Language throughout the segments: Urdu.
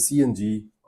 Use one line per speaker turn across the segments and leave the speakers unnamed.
CNG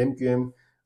MQM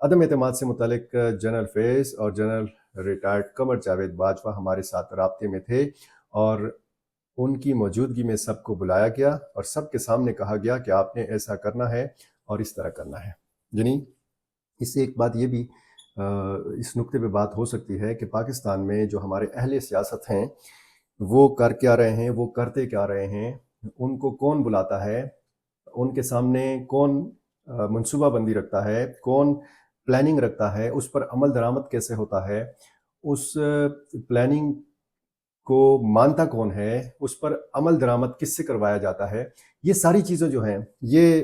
عدم اعتماد سے متعلق جنرل فیض اور جنرل ریٹائرڈ قمر جاوید باجوہ ہمارے ساتھ رابطے میں تھے اور ان کی موجودگی میں سب کو بلایا گیا اور سب کے سامنے کہا گیا کہ آپ نے ایسا کرنا ہے اور اس طرح کرنا ہے. یعنی اس سے ایک بات یہ بھی اس نقطے پہ بات ہو سکتی ہے کہ پاکستان میں جو ہمارے اہل سیاست ہیں وہ کر کیا رہے ہیں، وہ کرتے کیا رہے ہیں، ان کو کون بلاتا ہے، ان کے سامنے کون منصوبہ بندی رکھتا ہے، کون پلاننگ رکھتا ہے، اس پر عمل درآمد کیسے ہوتا ہے، اس پلاننگ کو مانتا کون ہے، اس پر عمل درآمد کس سے کروایا جاتا ہے. یہ ساری چیزیں جو ہیں یہ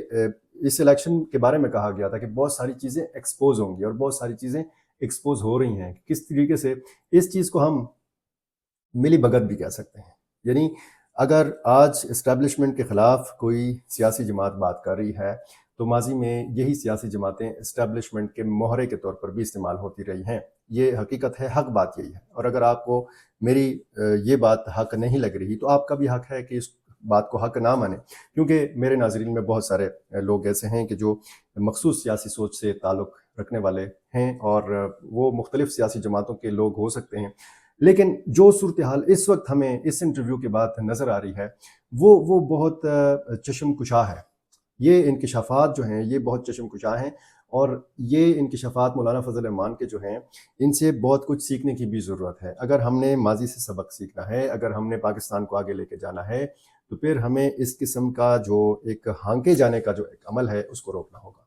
اس الیکشن کے بارے میں کہا گیا تھا کہ بہت ساری چیزیں ایکسپوز ہوں گی اور بہت ساری چیزیں ایکسپوز ہو رہی ہیں. کس طریقے سے اس چیز کو ہم ملی بھگت بھی کہہ سکتے ہیں. یعنی اگر آج اسٹیبلشمنٹ کے خلاف کوئی سیاسی جماعت بات کر رہی ہے تو ماضی میں یہی سیاسی جماعتیں اسٹیبلشمنٹ کے مہرے کے طور پر بھی استعمال ہوتی رہی ہیں. یہ حقیقت ہے، حق بات یہی ہے. اور اگر آپ کو میری یہ بات حق نہیں لگ رہی تو آپ کا بھی حق ہے کہ اس بات کو حق نہ مانیں، کیونکہ میرے ناظرین میں بہت سارے لوگ ایسے ہیں کہ جو مخصوص سیاسی سوچ سے تعلق رکھنے والے ہیں اور وہ مختلف سیاسی جماعتوں کے لوگ ہو سکتے ہیں. لیکن جو صورتحال اس وقت ہمیں اس انٹرویو کے بعد نظر آ رہی ہے وہ بہت چشم کشا ہے. یہ انکشافات جو ہیں یہ بہت چشم کشا ہیں اور یہ انکشافات مولانا فضل الرحمان کے جو ہیں ان سے بہت کچھ سیکھنے کی بھی ضرورت ہے. اگر ہم نے ماضی سے سبق سیکھنا ہے، اگر ہم نے پاکستان کو آگے لے کے جانا ہے تو پھر ہمیں اس قسم کا جو ایک ہانکے جانے کا جو ایک عمل ہے اس کو روکنا ہوگا.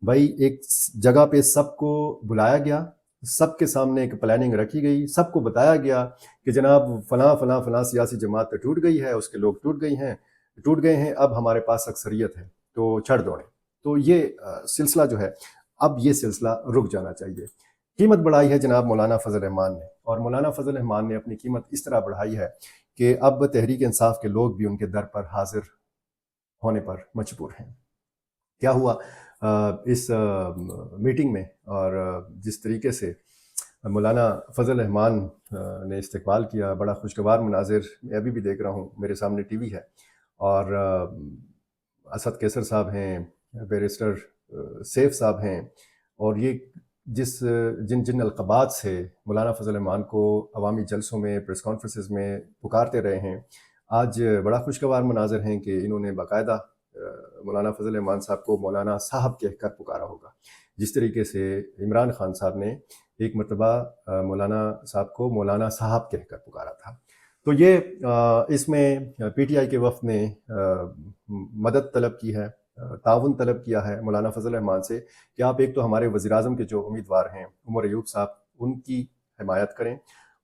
بھائی ایک جگہ پہ سب کو بلایا گیا، سب کے سامنے ایک پلاننگ رکھی گئی، سب کو بتایا گیا کہ جناب فلاں فلاں فلاں سیاسی جماعت ٹوٹ گئی ہے، اس کے لوگ ٹوٹ گئے ہیں، اب ہمارے پاس اکثریت ہے تو چھڑ دوڑیں. تو یہ سلسلہ جو ہے اب یہ سلسلہ رک جانا چاہیے. قیمت بڑھائی ہے جناب مولانا فضل الرحمان نے، اور مولانا فضل الرحمان نے اپنی قیمت اس طرح بڑھائی ہے کہ اب تحریک انصاف کے لوگ بھی ان کے در پر حاضر ہونے پر مجبور ہیں. کیا ہوا اس میٹنگ میں اور جس طریقے سے مولانا فضل الرحمان نے استقبال کیا، بڑا خوشگوار مناظر میں ابھی بھی دیکھ رہا ہوں، میرے سامنے ٹی وی ہے اور اسد کیسر صاحب ہیں، بیرسٹر سیف صاحب ہیں، اور یہ جن القابات سے مولانا فضل الرحمان کو عوامی جلسوں میں، پریس کانفرنسز میں پکارتے رہے ہیں، آج بڑا خوشگوار مناظر ہیں کہ انہوں نے باقاعدہ مولانا فضل الرحمان صاحب کو مولانا صاحب کہہ کر پکارا ہوگا، جس طریقے سے عمران خان صاحب نے ایک مرتبہ مولانا صاحب کو مولانا صاحب کہہ کر پکارا تھا. تو یہ اس میں پی ٹی آئی کے وفد نے مدد طلب کی ہے، تعاون طلب کیا ہے مولانا فضل الرحمان سے کہ آپ ایک تو ہمارے وزیراعظم کے جو امیدوار ہیں عمر ایوب صاحب، ان کی حمایت کریں،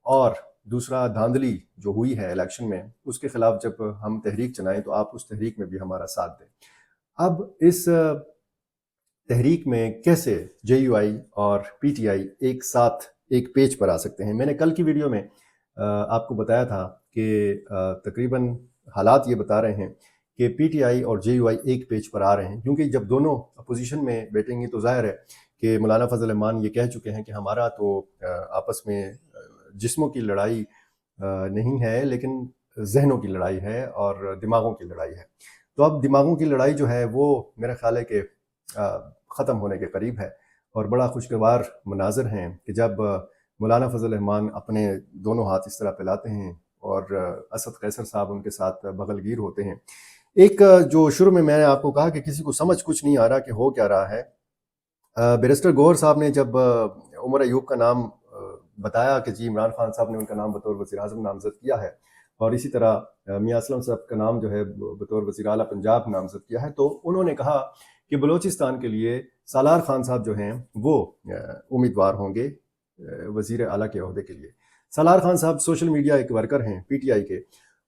اور دوسرا دھاندلی جو ہوئی ہے الیکشن میں اس کے خلاف جب ہم تحریک چلائیں تو آپ اس تحریک میں بھی ہمارا ساتھ دیں. اب اس تحریک میں کیسے جے یو آئی اور پی ٹی آئی ایک ساتھ ایک پیج پر آ سکتے ہیں؟ میں نے کل کی ویڈیو میں آپ کو بتایا تھا کہ تقریباً حالات یہ بتا رہے ہیں کہ پی ٹی آئی اور جے یو آئی ایک پیج پر آ رہے ہیں، کیونکہ جب دونوں اپوزیشن میں بیٹھیں گے تو ظاہر ہے کہ مولانا فضل الرحمان یہ کہہ چکے ہیں کہ ہمارا تو آپس میں جسموں کی لڑائی نہیں ہے لیکن ذہنوں کی لڑائی ہے اور دماغوں کی لڑائی ہے. تو اب دماغوں کی لڑائی جو ہے وہ میرا خیال ہے کہ ختم ہونے کے قریب ہے، اور بڑا خوشگوار مناظر ہیں کہ جب مولانا فضل الرحمان اپنے دونوں ہاتھ اس طرح پھیلاتے ہیں اور اسد قیصر صاحب ان کے ساتھ بغل گیر ہوتے ہیں. ایک جو شروع میں نے آپ کو کہا کہ کسی کو سمجھ کچھ نہیں آ رہا کہ ہو کیا رہا ہے، بیرسٹر گوہر صاحب نے جب عمر ایوب کا نام بتایا کہ جی عمران خان صاحب نے ان کا نام بطور وزیر اعظم نامزد کیا ہے، اور اسی طرح میاں اسلم صاحب کا نام جو ہے بطور وزیر اعلیٰ پنجاب نامزد کیا ہے، تو انہوں نے کہا کہ بلوچستان کے لیے سالار خان صاحب جو ہیں وہ امیدوار ہوں گے وزیر اعلیٰ کے عہدے کے لیے. سالار خان صاحب سوشل میڈیا ایک ورکر ہیں پی ٹی آئی کے،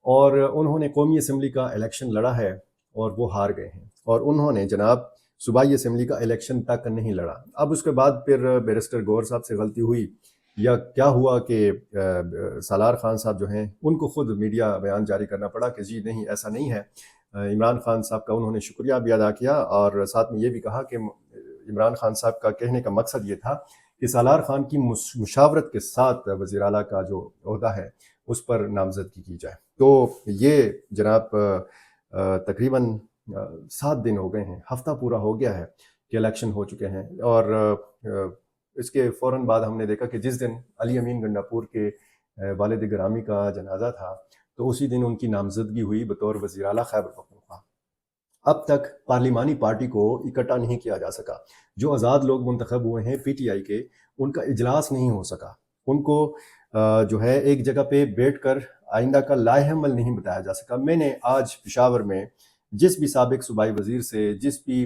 اور انہوں نے قومی اسمبلی کا الیکشن لڑا ہے اور وہ ہار گئے ہیں، اور انہوں نے جناب صوبائی اسمبلی کا الیکشن تک نہیں لڑا. اب اس کے بعد پھر بیرسٹر گوہر صاحب سے غلطی ہوئی یا کیا ہوا کہ سالار خان صاحب جو ہیں ان کو خود میڈیا بیان جاری کرنا پڑا کہ جی نہیں ایسا نہیں ہے. عمران خان صاحب کا انہوں نے شکریہ بھی ادا کیا، اور ساتھ میں یہ بھی کہا کہ عمران خان صاحب کا کہنے کا مقصد یہ تھا کہ سالار خان کی مشاورت کے ساتھ وزیر اعلیٰ کا جو عہدہ ہے اس پر نامزدگی کی جائے. تو یہ جناب تقریباً 7 دن ہو گئے ہیں، ہفتہ پورا ہو گیا ہے کہ الیکشن ہو چکے ہیں، اور اس کے فوراً بعد ہم نے دیکھا کہ جس دن علی امین گنڈاپور کے والد گرامی کا جنازہ تھا تو اسی دن ان کی نامزدگی ہوئی بطور وزیر اعلیٰ خیبر پختونخوا۔ اب تک پارلیمانی پارٹی کو اکٹھا نہیں کیا جا سکا، جو آزاد لوگ منتخب ہوئے ہیں پی ٹی آئی کے، ان کا اجلاس نہیں ہو سکا، ان کو جو ہے ایک جگہ پہ بیٹھ کر آئندہ کا لائحہ عمل نہیں بتایا جا سکا۔ میں نے آج پشاور میں جس بھی سابق صوبائی وزیر سے، جس بھی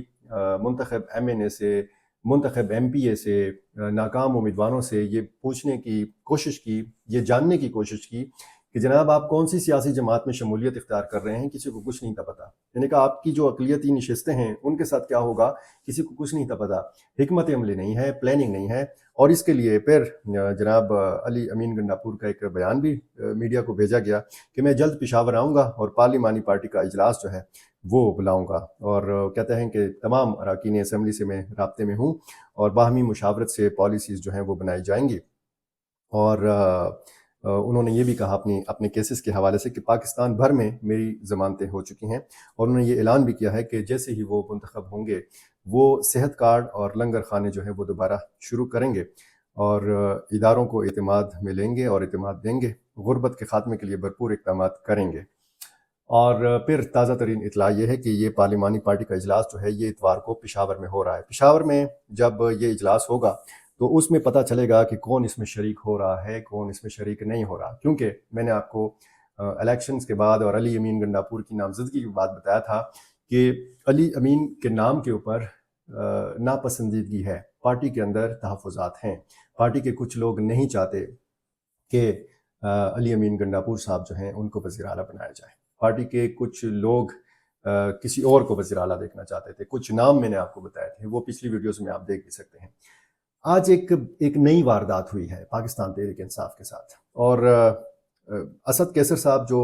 منتخب ایم این اے سے، منتخب ایم پی اے سے، ناکام امیدواروں سے یہ پوچھنے کی کوشش کی، یہ جاننے کی کوشش کی کہ جناب آپ کون سی سیاسی جماعت میں شمولیت اختیار کر رہے ہیں، کسی کو کچھ نہیں تھا پتہ۔ یعنی کہ آپ کی جو اقلیتی نشستیں ہیں ان کے ساتھ کیا ہوگا کسی کو کچھ نہیں تھا پتہ، حکمت عملی نہیں ہے، پلاننگ نہیں ہے۔ اور اس کے لیے پھر جناب علی امین گنڈاپور کا ایک بیان بھی میڈیا کو بھیجا گیا کہ میں جلد پشاور آؤں گا اور پارلیمانی پارٹی کا اجلاس جو ہے وہ بلاؤں گا، اور کہتے ہیں کہ تمام اراکین اسمبلی سے میں رابطے میں ہوں اور باہمی مشاورت سے پالیسیز جو ہیں وہ بنائی جائیں گی۔ اور انہوں نے یہ بھی کہا اپنے کیسز کے حوالے سے کہ پاکستان بھر میں میری ضمانتیں ہو چکی ہیں، اور انہوں نے یہ اعلان بھی کیا ہے کہ جیسے ہی وہ منتخب ہوں گے وہ صحت کارڈ اور لنگر خانے جو ہیں وہ دوبارہ شروع کریں گے اور اداروں کو اعتماد میں لیں گے اور اعتماد دیں گے، غربت کے خاتمے کے لیے بھرپور اقدامات کریں گے۔ اور پھر تازہ ترین اطلاع یہ ہے کہ یہ پارلیمانی پارٹی کا اجلاس جو ہے یہ اتوار کو پشاور میں ہو رہا ہے۔ پشاور میں جب یہ اجلاس ہوگا تو اس میں پتہ چلے گا کہ کون اس میں شریک ہو رہا ہے، کون اس میں شریک نہیں ہو رہا، کیونکہ میں نے آپ کو الیکشنز کے بعد اور علی امین گنڈاپور کی نامزدگی کے بعد بتایا تھا کہ علی امین کے نام کے اوپر ناپسندیدگی ہے، پارٹی کے اندر تحفظات ہیں، پارٹی کے کچھ لوگ نہیں چاہتے کہ علی امین گنڈاپور صاحب جو ہیں ان کو وزیر اعلیٰ بنایا جائے، پارٹی کے کچھ لوگ کسی اور کو وزیر اعلیٰ دیکھنا چاہتے تھے، کچھ نام میں نے آپ کو بتائے تھے، وہ پچھلی ویڈیوز میں آپ دیکھ بھی سکتے ہیں۔ آج ایک نئی واردات ہوئی ہے پاکستان تحریک انصاف کے ساتھ، اور اسد کیسر صاحب جو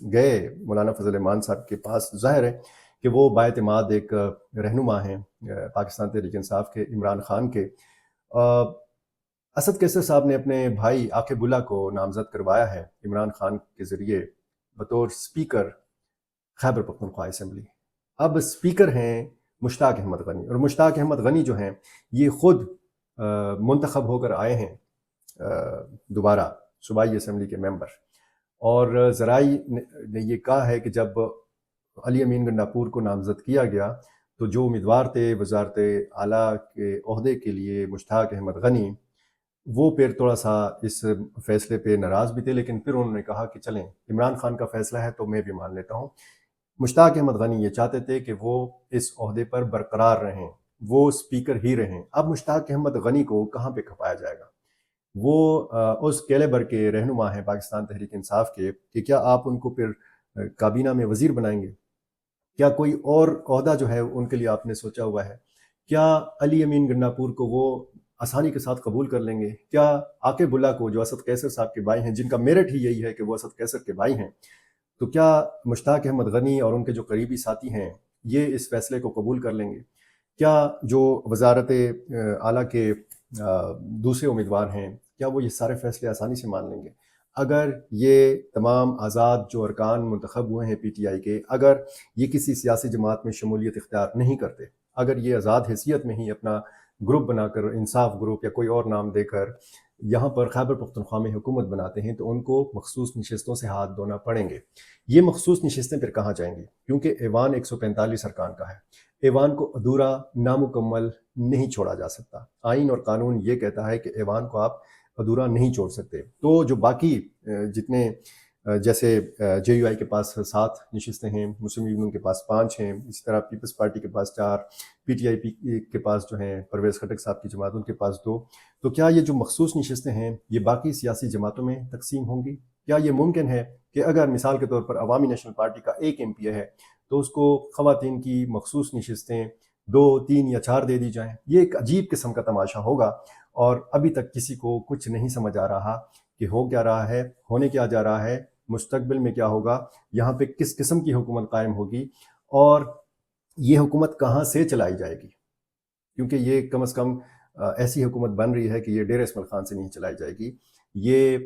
گئے مولانا فضل الرحمان صاحب کے پاس، ظاہر ہے کہ وہ بااعتماد ایک رہنما ہیں پاکستان تحریک انصاف کے، عمران خان کے۔ اسد کیسر صاحب نے اپنے بھائی عاقب اللہ کو نامزد کروایا ہے عمران خان کے ذریعے بطور سپیکر خیبر پختونخوا اسمبلی۔ اب سپیکر ہیں مشتاق احمد غنی، اور مشتاق احمد غنی جو ہیں یہ خود منتخب ہو کر آئے ہیں دوبارہ صوبائی اسمبلی کے ممبر، اور ذرائع نے یہ کہا ہے کہ جب علی امین گنڈاپور کو نامزد کیا گیا تو جو امیدوار تھے وزارت اعلیٰ کے عہدے کے لیے مشتاق احمد غنی، وہ پھر تھوڑا سا اس فیصلے پہ ناراض بھی تھے، لیکن پھر انہوں نے کہا کہ چلیں عمران خان کا فیصلہ ہے تو میں بھی مان لیتا ہوں۔ مشتاق احمد غنی یہ چاہتے تھے کہ وہ اس عہدے پر برقرار رہیں، وہ سپیکر ہی رہیں۔ اب مشتاق احمد غنی کو کہاں پہ کھپایا جائے گا؟ وہ اس کیلیبر کے رہنما ہیں پاکستان تحریک انصاف کے کہ کیا آپ ان کو پھر کابینہ میں وزیر بنائیں گے؟ کیا کوئی اور عہدہ جو ہے ان کے لیے آپ نے سوچا ہوا ہے؟ کیا علی امین گنڈاپور کو وہ آسانی کے ساتھ قبول کر لیں گے؟ کیا عاقب اللہ کو، جو اسد کیسر صاحب کے بھائی ہیں، جن کا میرٹ ہی یہی ہے کہ وہ اسد کیسر کے بھائی ہیں، تو کیا مشتاق احمد غنی اور ان کے جو قریبی ساتھی ہیں یہ اس فیصلے کو قبول کر لیں گے؟ کیا جو وزارت اعلیٰ کے دوسرے امیدوار ہیں کیا وہ یہ سارے فیصلے آسانی سے مان لیں گے؟ اگر یہ تمام آزاد جو ارکان منتخب ہوئے ہیں پی ٹی آئی کے، اگر یہ کسی سیاسی جماعت میں شمولیت اختیار نہیں کرتے، اگر یہ آزاد حیثیت میں ہی اپنا گروپ بنا کر، انصاف گروپ یا کوئی اور نام دے کر یہاں پر خیبر پختونخوا میں حکومت بناتے ہیں، تو ان کو مخصوص نشستوں سے ہاتھ دھونا پڑیں گے۔ یہ مخصوص نشستیں پھر کہاں جائیں گی؟ کیونکہ ایوان 145 ارکان کا ہے، ایوان کو ادھورا، نامکمل نہیں چھوڑا جا سکتا۔ آئین اور قانون یہ کہتا ہے کہ ایوان کو آپ ادھورا نہیں چھوڑ سکتے۔ تو جو باقی جتنے جیسے جے یو آئی کے پاس 7 نشستیں ہیں، مسلم یونین کے پاس 5 ہیں، اسی طرح پیپلز پارٹی کے پاس 4، پی ٹی آئی کے پاس جو ہیں پرویز خٹک صاحب کی جماعت ان کے پاس 2، تو کیا یہ جو مخصوص نشستیں ہیں یہ باقی سیاسی جماعتوں میں تقسیم ہوں گی؟ کیا یہ ممکن ہے کہ اگر مثال کے طور پر عوامی نیشنل پارٹی کا ایک ایم پی اے ہے تو اس کو خواتین کی مخصوص نشستیں 2، 3 یا 4 دے دی جائیں؟ یہ ایک عجیب قسم کا تماشا ہوگا، اور ابھی تک کسی کو کچھ نہیں سمجھ آ رہا کہ ہو کیا رہا ہے، ہونے کیا جا رہا ہے، مستقبل میں کیا ہوگا، یہاں پہ کس قسم کی حکومت قائم ہوگی، اور یہ حکومت کہاں سے چلائی جائے گی؟ کیونکہ یہ کم از کم ایسی حکومت بن رہی ہے کہ یہ ڈیر اسماعیل خان سے نہیں چلائی جائے گی، یہ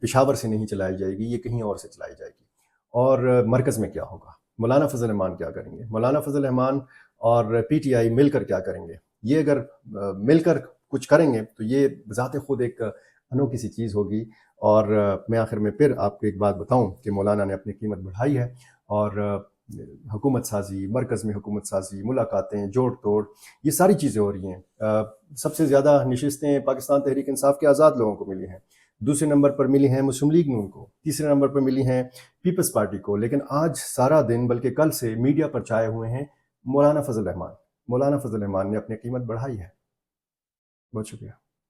پشاور سے نہیں چلائی جائے گی، یہ کہیں اور سے چلائی جائے گی۔ اور مرکز میں کیا ہوگا؟ مولانا فضل الرحمان کیا کریں گے؟ مولانا فضل الرحمان اور پی ٹی آئی مل کر کیا کریں گے. یہ اگر مل کر کچھ کریں گے تو یہ بذات خود ایک انوکھی سی چیز ہوگی. اور میں آخر میں پھر آپ کو ایک بات بتاؤں کہ مولانا نے اپنی قیمت بڑھائی ہے، اور حکومت سازی، مرکز میں حکومت سازی، ملاقاتیں، جوڑ توڑ، یہ ساری چیزیں ہو رہی ہیں. سب سے زیادہ نشستیں پاکستان تحریک انصاف کے آزاد لوگوں کو ملی ہیں، دوسرے نمبر پر ملی ہیں مسلم لیگ نون کو، تیسرے نمبر پر ملی ہیں پیپلز پارٹی کو. لیکن آج سارا دن بلکہ کل سے میڈیا پر چھائے ہوئے ہیں مولانا فضل الرحمان. مولانا فضل الرحمان نے اپنی قیمت بڑھائی ہے. بہت شکریہ.